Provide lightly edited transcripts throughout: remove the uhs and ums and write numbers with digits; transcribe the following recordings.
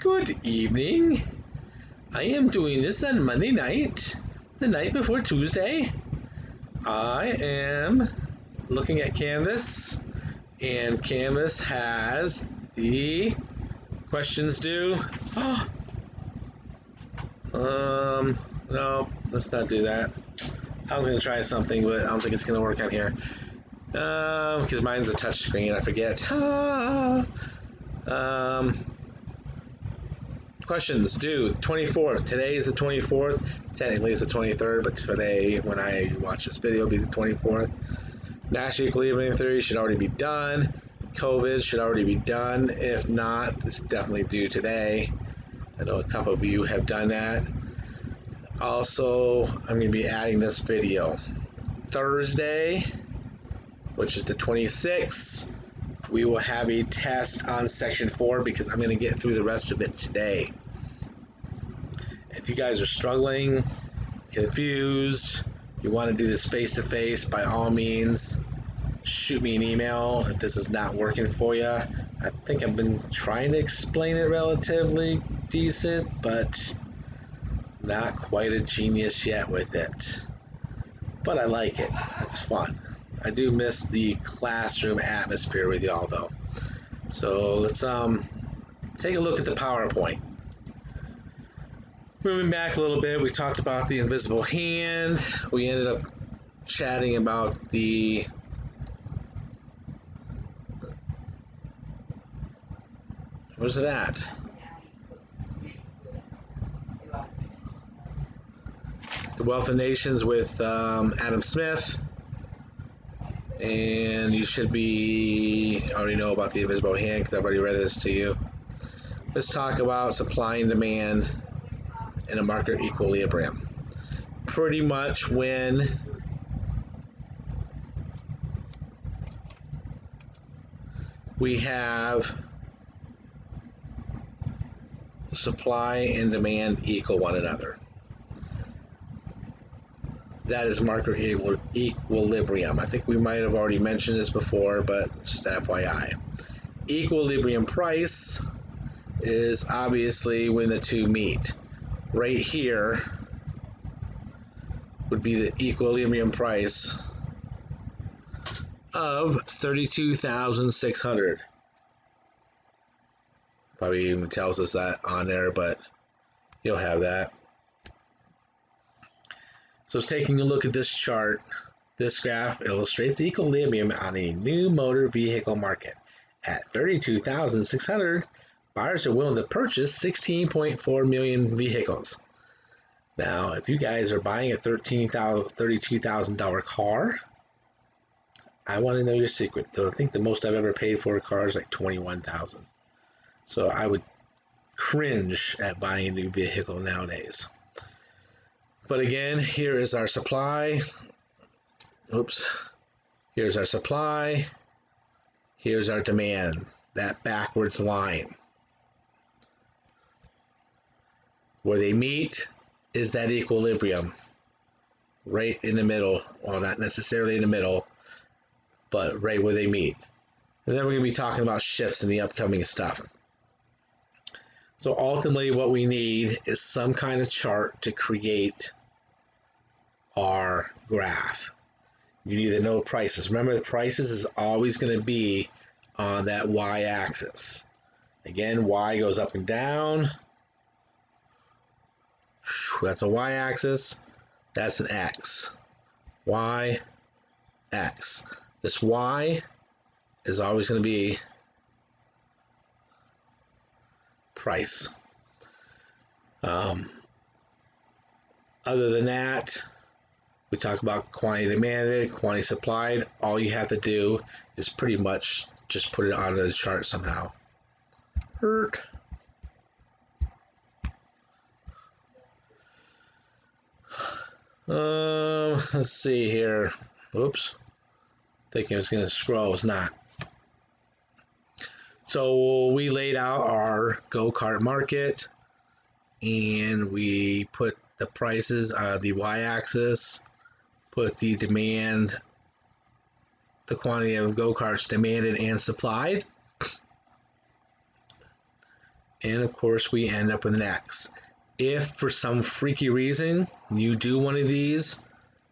Good evening. I am doing this on Monday night, the night before Tuesday. I am looking at Canvas, and Canvas has the questions due. No, let's not do that. I was going to try something, but I don't think it's going to work on here. Because mine's a touch screen, I forget. Questions due 24th. Today is the 24th. Technically it's the 23rd, but today, when I watch this video, will be the 24th. National equilibrium theory should already be done. COVID should already be done. If not, it's definitely due today. I know a couple of you have done that. Also, I'm going to be adding this video. Thursday, which is the 26th, we will have a test on section 4 because I'm going to get through the rest of it today. If you guys are struggling, confused, you want to do this face-to-face, by all means, shoot me an email if this is not working for you. I think I've been trying to explain it relatively decent, but not quite a genius yet with it. But I like it. It's fun. I do miss the classroom atmosphere with y'all though. So let's take a look at the PowerPoint. Moving back a little bit, we talked about the invisible hand. We ended up chatting about the where's it at? The Wealth of Nations with Adam Smith. And you should already know about the invisible hand because I've already read this to you. Let's talk about supply and demand in a market equilibrium. Pretty much when we have supply and demand equal one another. That is market equilibrium. I think we might have already mentioned this before, but just FYI. Equilibrium price is obviously when the two meet. Right here would be the equilibrium price of 32,600. Probably even tells us that on there, but you'll have that. So taking a look at this chart, this graph illustrates equilibrium on a new motor vehicle market. At 32,600, buyers are willing to purchase 16.4 million vehicles. Now, if you guys are buying a $32,000 car, I want to know your secret. I think the most I've ever paid for a car is like $21,000. So I would cringe at buying a new vehicle nowadays. But again, here is our supply. Oops. Here's our supply. Here's our demand. That backwards line. Where they meet is that equilibrium. Right in the middle. Well, not necessarily in the middle, but right where they meet. And then we're going to be talking about shifts in the upcoming stuff. So ultimately what we need is some kind of chart to create our graph. You need to know prices. Remember, the prices is always going to be on that y-axis. Again, y goes up and down. That's a y-axis. That's an x. Y, x. This y is always going to be price. Other than that, we talk about quantity demanded, quantity supplied. All you have to do is pretty much just put it onto the chart somehow. Let's see here. Oops. Thinking it was going to scroll. It's not. So we laid out our go-kart market, and we put the prices on the y-axis, put the demand, the quantity of go-karts demanded and supplied, and of course we end up with an X. If for some freaky reason you do one of these,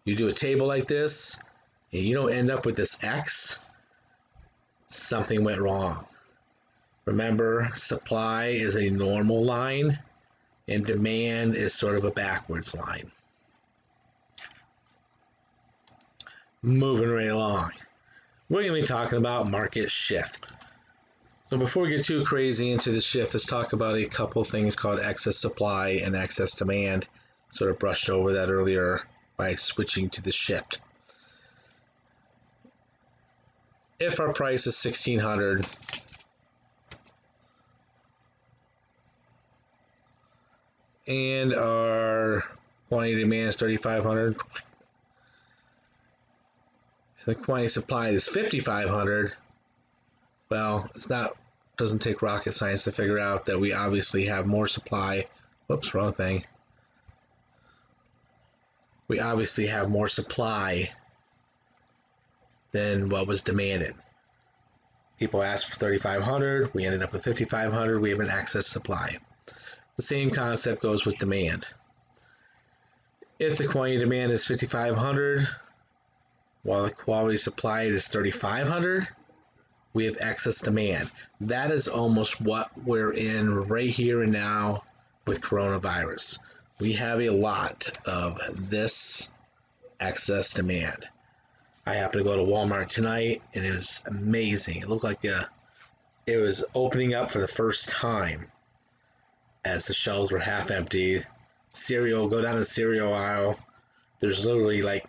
you do a table like this, and you don't end up with this X, something went wrong. Remember, supply is a normal line, and demand is sort of a backwards line. Moving right along, we're going to be talking about market shift. So before we get too crazy into the shift, let's talk about a couple things called excess supply and excess demand. Sort of brushed over that earlier by switching to the shift. If our price is 1600, and our quantity demand is 3500, and the quantity supply is 5500, well, doesn't take rocket science to figure out that we obviously have more supply. Whoops, wrong thing. We obviously have more supply than what was demanded. People asked for 3500, we ended up with 5500, we have an excess supply. The same concept goes with demand. If the quantity demand is 5500, while the quality supply is 3500, we have excess demand. That is almost what we're in right here and now with coronavirus. We have a lot of this excess demand. I happened to go to Walmart tonight, and it was amazing. It looked like it was opening up for the first time as the shelves were half empty. Cereal, go down the cereal aisle. There's literally like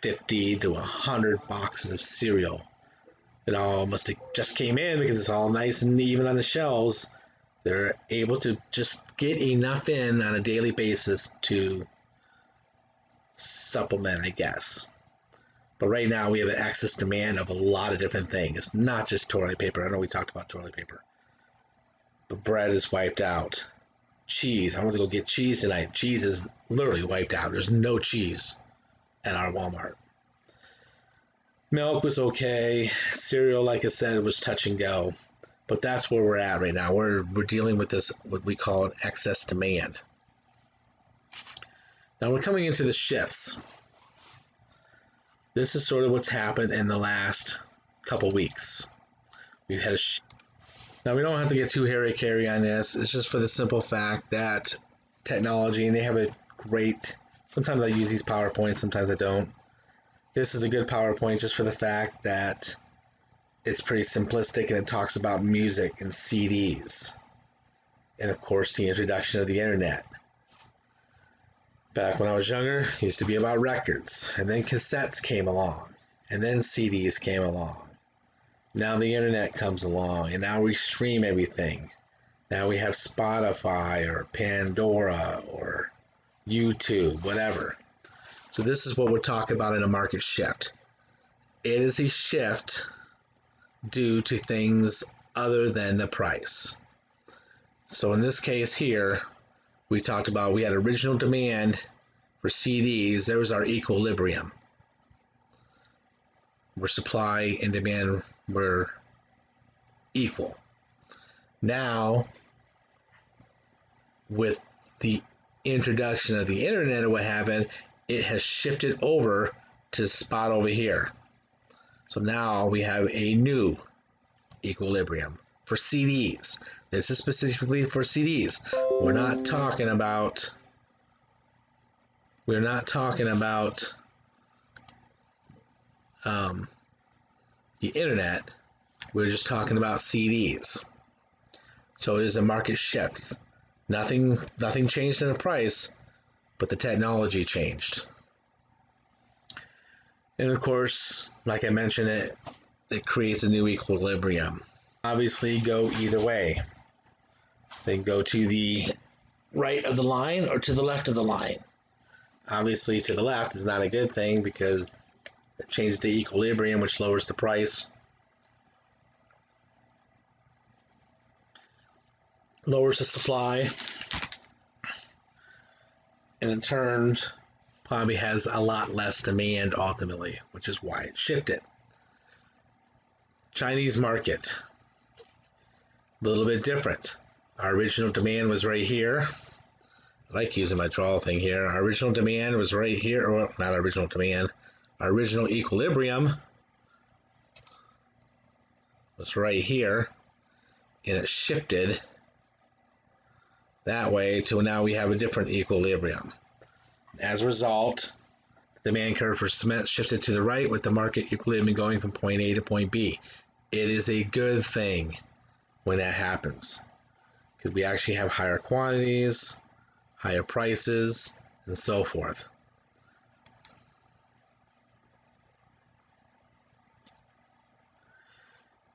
50 to 100 boxes of cereal. It all must have just came in because it's all nice and even on the shelves. They're able to just get enough in on a daily basis to supplement, I guess. But right now we have an excess demand of a lot of different things. It's not just toilet paper. I know we talked about toilet paper. But bread is wiped out. Cheese. I want to go get cheese tonight. Cheese is literally wiped out. There's no cheese at our Walmart. Milk was okay. Cereal, like I said, was touch and go. But that's where we're at right now. We're dealing with this, what we call an excess demand. Now we're coming into the shifts. This is sort of what's happened in the last couple weeks. We've had a Now we don't have to get too hairy-carry on this. It's just for the simple fact that technology, and they have a great, sometimes I use these PowerPoints, sometimes I don't. This is a good PowerPoint just for the fact that it's pretty simplistic and it talks about music and CDs. And of course the introduction of the internet. Back when I was younger, it used to be about records, and then cassettes came along, and then CDs came along. Now the internet comes along, and now we stream everything. Now we have Spotify or Pandora or YouTube, whatever. So this is what we're talking about in a market shift. It is a shift due to things other than the price. So in this case here, we talked about we had original demand for CDs. There was our equilibrium, where supply and demand were equal. Now, with the introduction of the internet and what happened, it has shifted over to spot over here. So now we have a new equilibrium for CDs. This is specifically for CDs. We're not talking about the internet. We're just talking about CDs. So it is a market shift. Nothing changed in the price, but the technology changed. And of course, like I mentioned, it creates a new equilibrium. Obviously, go either way. They go to the right of the line or to the left of the line. Obviously, to the left is not a good thing because it changes the equilibrium, which lowers the price. Lowers the supply. And in turn, probably has a lot less demand ultimately, which is why it shifted. Chinese market, a little bit different. Our original demand was right here. I like using my draw thing here. Our original demand was right here, or not original demand. Our original equilibrium was right here, and it shifted that way to now we have a different equilibrium. As a result, the demand curve for cement shifted to the right with the market equilibrium going from point A to point B. It is a good thing when that happens because we actually have higher quantities, higher prices, and so forth.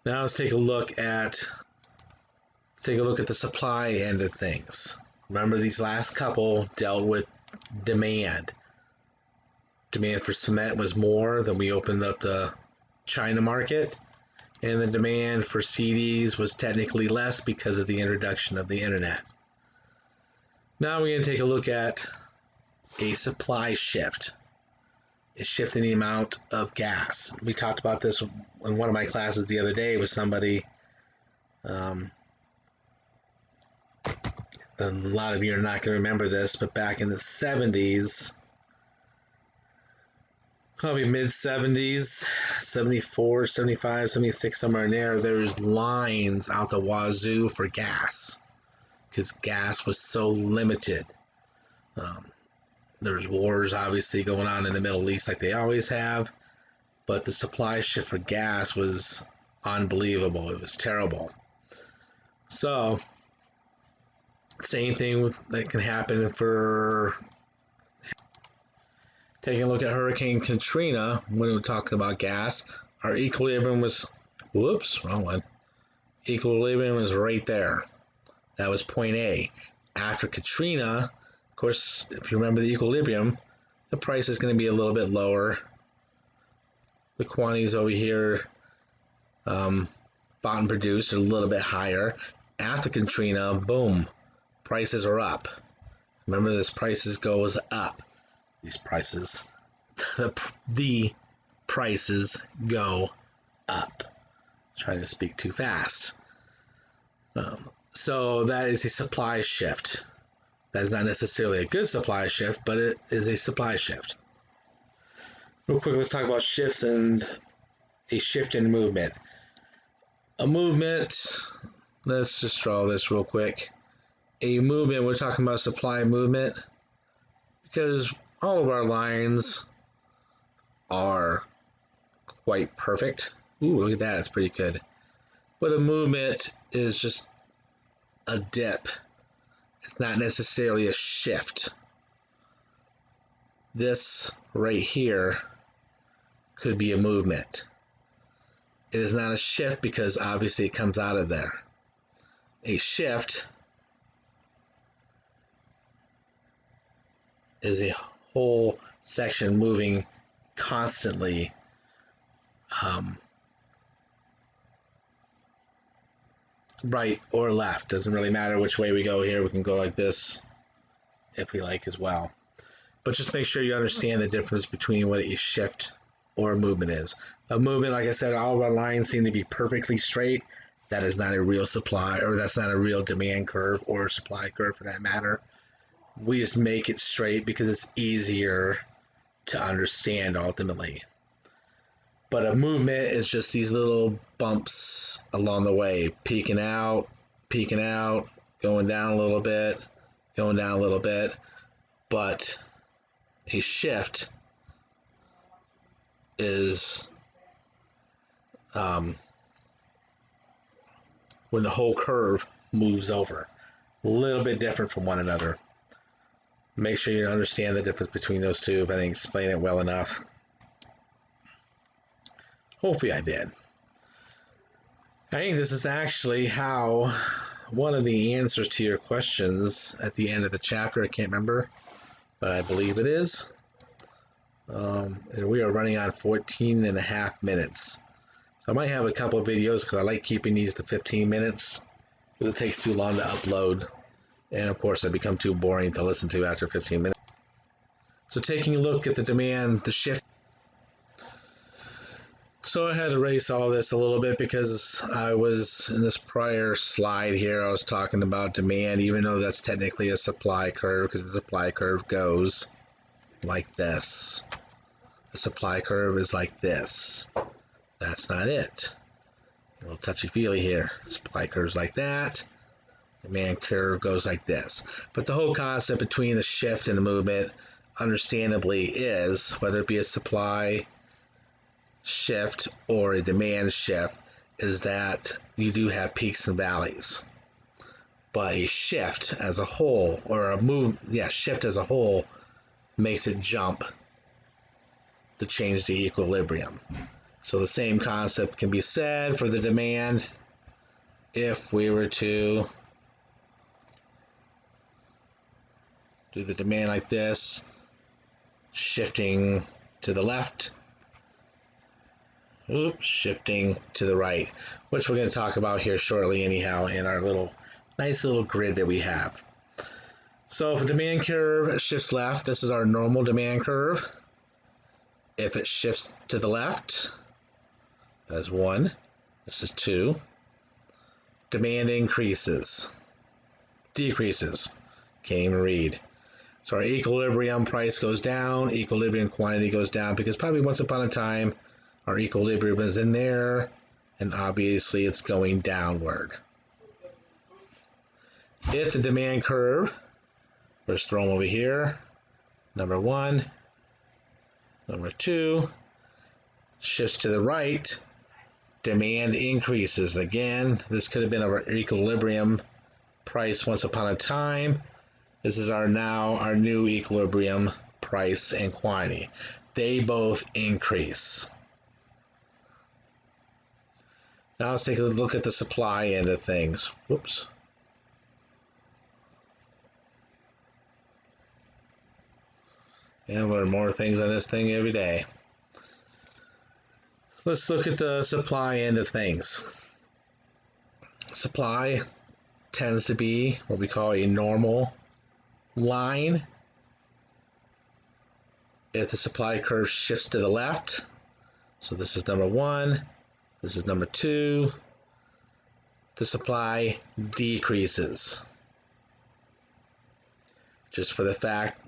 Now let's take a look at the supply end of things. Remember, these last couple dealt with demand. Demand for cement was more than we opened up the China market, and the demand for CDs was technically less because of the introduction of the internet. Now we're going to take a look at a supply shift. A shift in the amount of gas. We talked about this in one of my classes the other day with somebody. A lot of you are not going to remember this, but back in the 70s, probably mid-70s, 74, 75, 76, somewhere in there was lines out the wazoo for gas because gas was so limited. There's wars obviously going on in the Middle East like they always have, but the supply shift for gas was unbelievable. It was terrible. So, same thing that can happen for taking a look at Hurricane Katrina when we're talking about gas. Our equilibrium was, whoops, wrong one. Equilibrium was right there. That was point A. After Katrina, of course, if you remember the equilibrium, the price is going to be a little bit lower. The quantities over here, bought and produced, are a little bit higher. After Katrina, boom, prices are up. Remember, this prices goes up. These prices, the prices go up. Trying to speak too fast. So that is a supply shift. That is not necessarily a good supply shift, but it is a supply shift. Real quick, let's talk about shifts and a shift in movement. A movement, let's just draw this real quick. A movement, we're talking about supply movement because all of our lines are quite perfect. Ooh, look at that, it's pretty good. But a movement is just a dip. It's not necessarily a shift. This right here could be a movement. It is not a shift because obviously it comes out of there. A shift is a whole section moving constantly. Right or left, doesn't really matter which way we go here. We can go like this if we like as well, but just make sure you understand the difference between what a shift or a movement is. A movement, like I said, all of our lines seem to be perfectly straight. That is not a real supply, or that's not a real demand curve or supply curve for that matter. We just make it straight because it's easier to understand ultimately. But a movement is just these little bumps along the way, peaking out, going down a little bit, going down a little bit. But a shift is when the whole curve moves over. A little bit different from one another. Make sure you understand the difference between those two if I didn't explain it well enough. Hopefully I did. I think this is actually how one of the answers to your questions at the end of the chapter. I can't remember, but I believe it is. And we are running on 14 and a half minutes. So I might have a couple of videos because I like keeping these to 15 minutes because it takes too long to upload. And of course, I become too boring to listen to after 15 minutes. So taking a look at the demand, the shift. So I had to erase all this a little bit because I was in this prior slide here, I was talking about demand, even though that's technically a supply curve, because the supply curve goes like this. The supply curve is like this. That's not it. A little touchy-feely here. Supply curve's like that. Demand curve goes like this. But the whole concept between the shift and the movement, understandably, is whether it be a supply shift or a demand shift, is that you do have peaks and valleys. But a shift as a whole, or shift as a whole, makes it jump to change the equilibrium. So the same concept can be said for the demand if we were to do the demand like this, shifting to the left, shifting to the right, which we're going to talk about here shortly anyhow in our nice little grid that we have. So if a demand curve shifts left, this is our normal demand curve. If it shifts to the left, that's 1, this is 2. Demand increases, decreases, can't even read. So our equilibrium price goes down, equilibrium quantity goes down, because probably once upon a time our equilibrium is in there, and obviously it's going downward. If the demand curve, let's throw them over here, number 1, number 2, shifts to the right, demand increases. Again, this could have been our equilibrium price once upon a time. This is our new equilibrium price and quantity. They both increase. Now let's take a look at the supply end of things. Whoops. And learn more things on this thing every day. Let's look at the supply end of things. Supply tends to be what we call a normal line. If the supply curve shifts to the left, so this is number 1, this is number 2, the supply decreases. Just for the fact,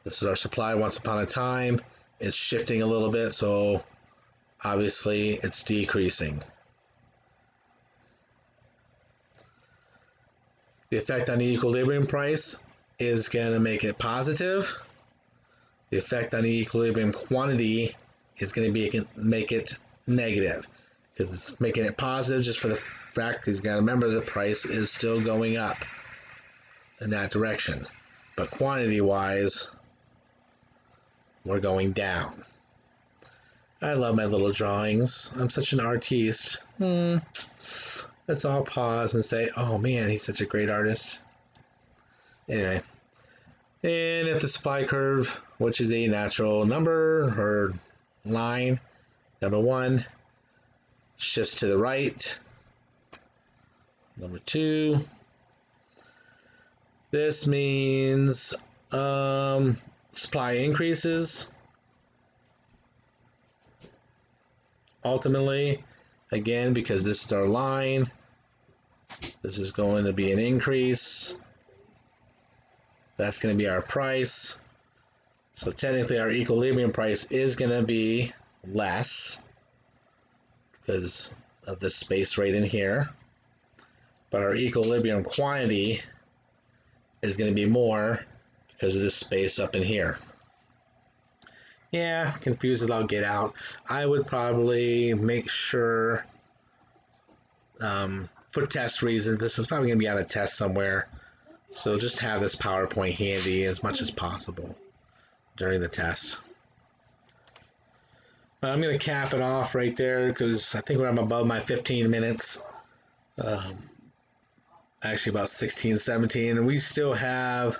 this is our supply once upon a time, it's shifting a little bit, so obviously it's decreasing. The effect on the equilibrium price is going to make it positive. The effect on the equilibrium quantity is going to make it negative, because it's making it positive just for the fact, because you got to remember the price is still going up in that direction, but quantity wise we're going down. I love my little drawings. I'm such an artiste. Let's all pause and say, oh man, he's such a great artist. Anyway, and if the supply curve, which is a natural number or line, number 1, shifts to the right, number 2, this means supply increases. Ultimately, again, because this is our line, this is going to be an increase. That's going to be our price. So technically our equilibrium price is going to be less because of the space right in here. But our equilibrium quantity is going to be more because of this space up in here. Yeah, confused as I'll get out. I would probably make sure, for test reasons, this is probably going to be on a test somewhere. So just have this PowerPoint handy as much as possible during the test. I'm going to cap it off right there because I think I'm above my 15 minutes. Actually about 16, 17, and we still have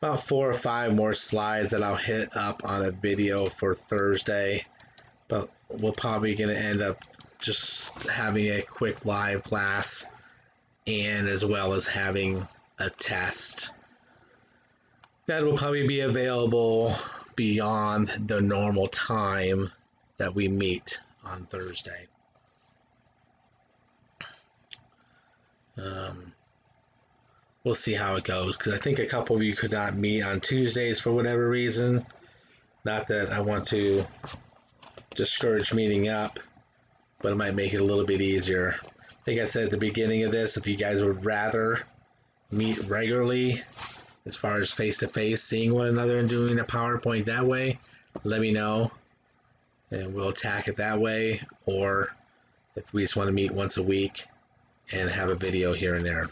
about 4 or 5 more slides that I'll hit up on a video for Thursday, but we're probably going to end up just having a quick live class and as well as having a test that will probably be available beyond the normal time that we meet on Thursday. We'll see how it goes, because I think a couple of you could not meet on Tuesdays for whatever reason. Not that I want to discourage meeting up, but it might make it a little bit easier. Like I said at the beginning of this, if you guys would rather meet regularly, as far as face-to-face, seeing one another and doing a PowerPoint that way, let me know, and we'll attack it that way. Or if we just want to meet once a week and have a video here and there.